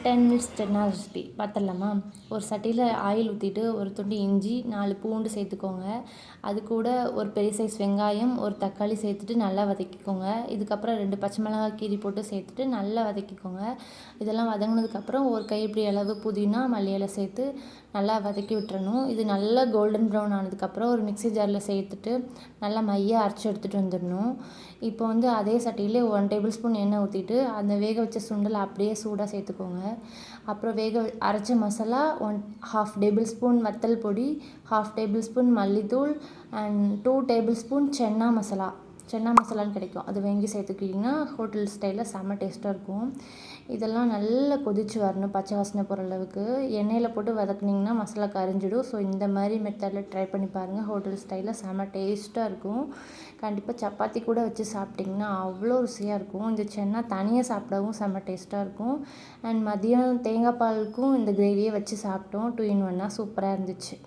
10 minutes 10 recipe பார்த்துடலாமா? ஒரு சட்டியில் ஆயில் ஊற்றிட்டு ஒரு துண்டு இஞ்சி 4 பூண்டு சேர்த்துக்கோங்க. அது கூட ஒரு பெரிய சைஸ் வெங்காயம் ஒரு தக்காளி சேர்த்துட்டு நல்லா வதக்கிக்கோங்க. இதுக்கப்புறம் 2 பச்சை மிளகாய் கீரி போட்டு சேர்த்துட்டு நல்லா வதக்கிக்கோங்க. இதெல்லாம் வதங்கினதுக்கப்புறம் ஒரு கைப்பிடி அளவு புதினா மல்லி இலை சேர்த்து நல்லா வதக்கி விட்டுறணும். இது நல்லா கோல்டன் ப்ரௌன் ஆனதுக்கப்புறம் ஒரு மிக்ஸி ஜாரில் சேர்த்துட்டு நல்லா மையாக அரைச்சி எடுத்துகிட்டு வந்துடணும். இப்போ அதே சட்டியில் 1 டேபிள் ஸ்பூன் எண்ணெய் ஊற்றிட்டு அந்த வேக வச்ச சுண்டல் அப்படியே சூடாக சேர்த்துக்கோங்க. அப்புறம் அரைச்ச மசாலா 1/2 டேபிள் ஸ்பூன் வத்தல் பொடி, 1/2 டேபிள் ஸ்பூன் மல்லித்தூள் அண்ட் 2 டேபிள் ஸ்பூன் சென்னா மசாலான்னு கிடைக்கும், அது வாங்கி சேர்த்துக்கிட்டிங்கன்னா ஹோட்டல் ஸ்டைலில் செம்ம டேஸ்ட்டாக இருக்கும். இதெல்லாம் நல்லா கொதித்து வரணும், பச்சை வாசனை போகிற அளவுக்கு. எண்ணெயில் போட்டு வதக்குனிங்கன்னா மசாலா கரிஞ்சிடும். ஸோ இந்த மாதிரி மெத்தடில் ட்ரை பண்ணி பாருங்கள், ஹோட்டல் ஸ்டைலில் செம்ம டேஸ்ட்டாக இருக்கும். கண்டிப்பாக சப்பாத்தி கூட வச்சு சாப்பிட்டிங்கன்னா அவ்வளோ ருசியாக இருக்கும். இந்த சென்னா தனியாக சாப்பிடவும் செம்ம டேஸ்ட்டாக இருக்கும். அண்ட் மதியம் தேங்காய் பாலுக்கும் இந்த கிரேவியை வச்சு சாப்பிட்டோம். 2 in 1 சூப்பராக இருந்துச்சு.